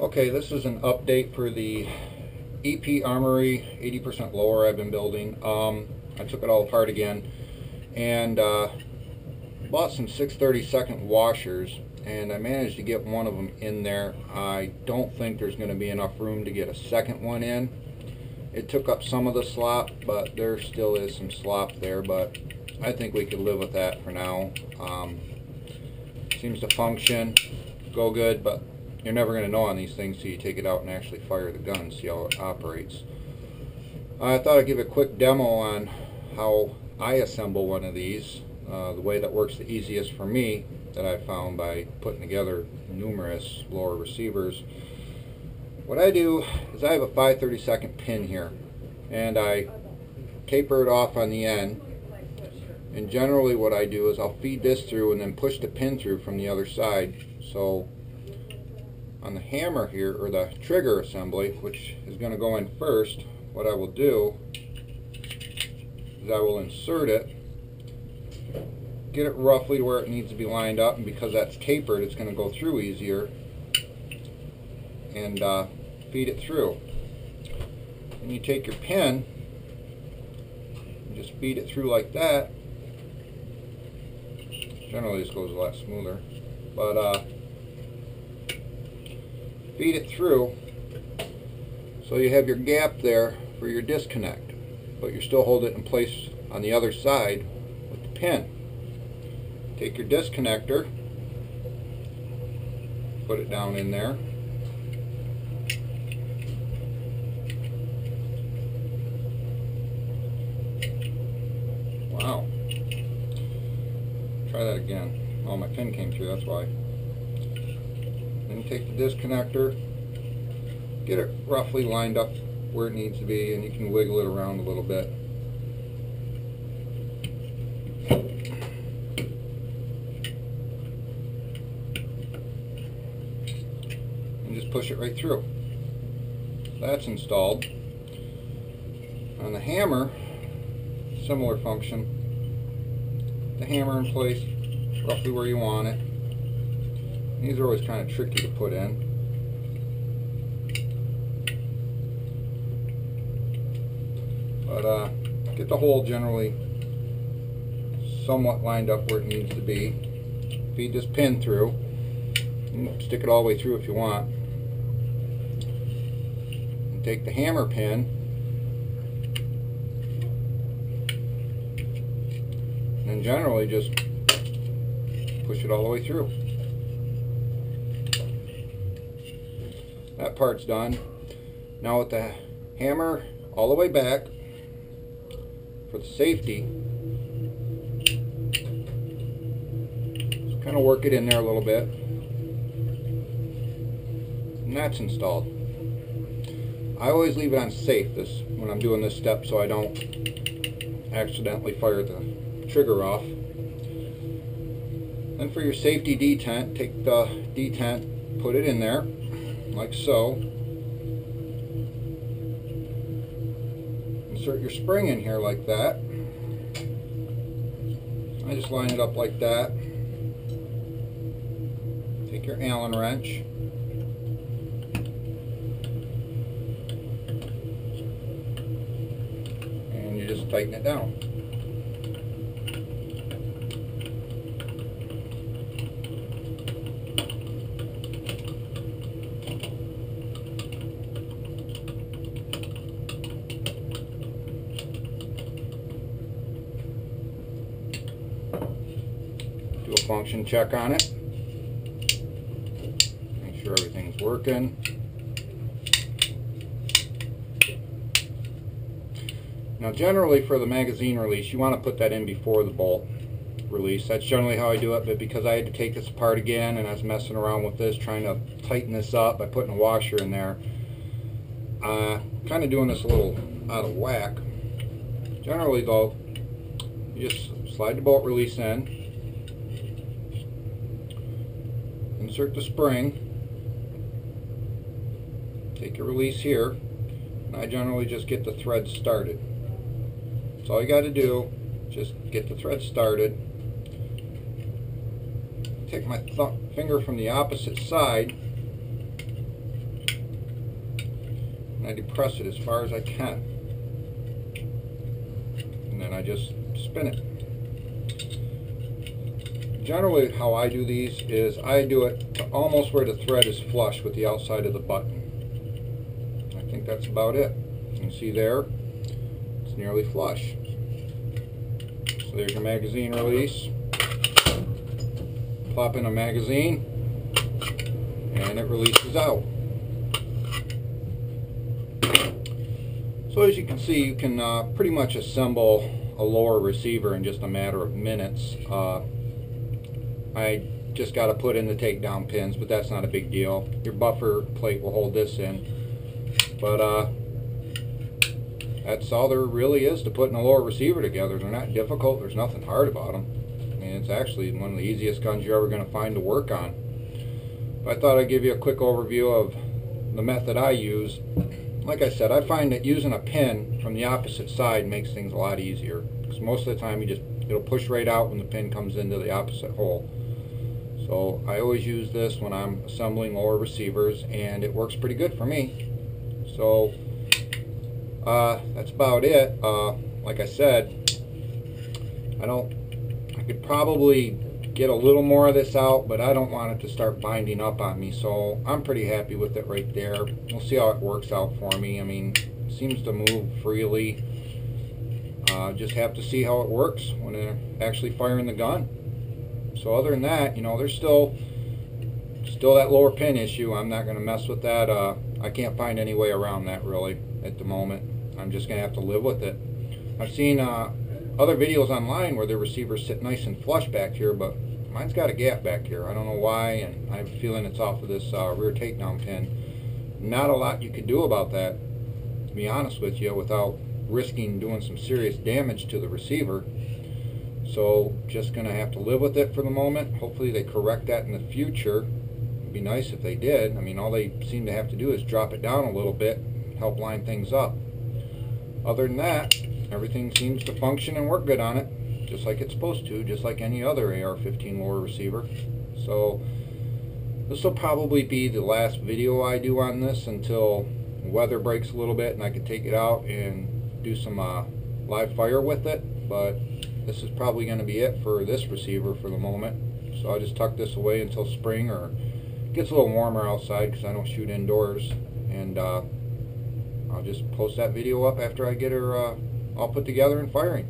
Okay, this is an update for the EP Armory 80% lower I've been building. I took it all apart again and bought some 6/32 washers, and I managed to get one of them in there. I don't think there's going to be enough room to get a second one in. It took up some of the slop, but there still is some slop there, but I think we could live with that for now. Seems to function, go good, but you're never going to know on these things till you take it out and actually fire the gun, see how it operates. I thought I'd give a quick demo on how I assemble one of these, the way that works the easiest for me that I found by putting together numerous blower receivers. What I do is I have a 5/32 pin here, and I taper it off on the end, and generally what I do is I'll feed this through and then push the pin through from the other side. So on the hammer here, or the trigger assembly, which is going to go in first, what I will do is I will insert it, get it roughly where it needs to be lined up, and because that's tapered it's going to go through easier, and feed it through. And you take your pin and just feed it through like that. Generally this goes a lot smoother, but feed it through so you have your gap there for your disconnect, but you still hold it in place on the other side with the pin. Take your disconnector, put it down in there, wow, try that again. Oh, my pin came through, that's why. Then take the disconnector, get it roughly lined up where it needs to be, and you can wiggle it around a little bit. And just push it right through. That's installed. On the hammer, similar function. The hammer in place roughly where you want it. These are always kind of tricky to put in. But get the hole generally somewhat lined up where it needs to be. Feed this pin through. Stick it all the way through if you want. And take the hammer pin and then generally just push it all the way through. That part's done. Now with the hammer all the way back, for the safety, just kind of work it in there a little bit, and that's installed. I always leave it on safe when I'm doing this step so I don't accidentally fire the trigger off. Then for your safety detent, take the detent, put it in there like so. Insert your spring in here like that. I just line it up like that. Take your Allen wrench, and you just tighten it down. Do a function check on it. Make sure everything's working. Now generally for the magazine release you want to put that in before the bolt release. That's generally how I do it, but because I had to take this apart again and I was messing around with this trying to tighten this up by putting a washer in there, kind of doing this a little out of whack. Generally though, you just slide the bolt release in, insert the spring, take your release here, and I generally just get the thread started. That's all you got to do, just get the thread started. Take my finger from the opposite side, I depress it as far as I can, and then I just spin it. Generally how I do these is I do it to almost where the thread is flush with the outside of the button. I think that's about it. You can see there, it's nearly flush. So there's your magazine release. Plop in a magazine and it releases out. So as you can see, you can pretty much assemble a lower receiver in just a matter of minutes. I just got to put in the takedown pins, but that's not a big deal. Your buffer plate will hold this in. But that's all there really is to putting a lower receiver together. They're not difficult. There's nothing hard about them. I mean, it's actually one of the easiest guns you're ever going to find to work on. But I thought I'd give you a quick overview of the method I use. Like I said, I find that using a pin from the opposite side makes things a lot easier, because most of the time it'll push right out when the pin comes into the opposite hole. So I always use this when I'm assembling lower receivers, and it works pretty good for me. So that's about it. Like I said, I could probably get a little more of this out, but I don't want it to start binding up on me, so I'm pretty happy with it right there. We'll see how it works out for me. I mean, it seems to move freely. Just have to see how it works when they're actually firing the gun. So other than that, you know, there's still that lower pin issue. I'm not going to mess with that. I can't find any way around that really at the moment. I'm just going to have to live with it. I've seen other videos online where their receivers sit nice and flush back here, but mine's got a gap back here. I don't know why, and I have a feeling it's off of this rear takedown pin. Not a lot you could do about that, to be honest with you, without risking doing some serious damage to the receiver. So just gonna have to live with it for the moment. Hopefully they correct that in the future. It'd be nice if they did. I mean, all they seem to have to do is drop it down a little bit and help line things up. Other than that, everything seems to function and work good on it, just like it's supposed to, just like any other AR-15 lower receiver. So this will probably be the last video I do on this until weather breaks a little bit and I can take it out and do some live fire with it. But this is probably going to be it for this receiver for the moment. So I'll just tuck this away until spring, or it gets a little warmer outside because I don't shoot indoors. And I'll just post that video up after I get her all put together and firing.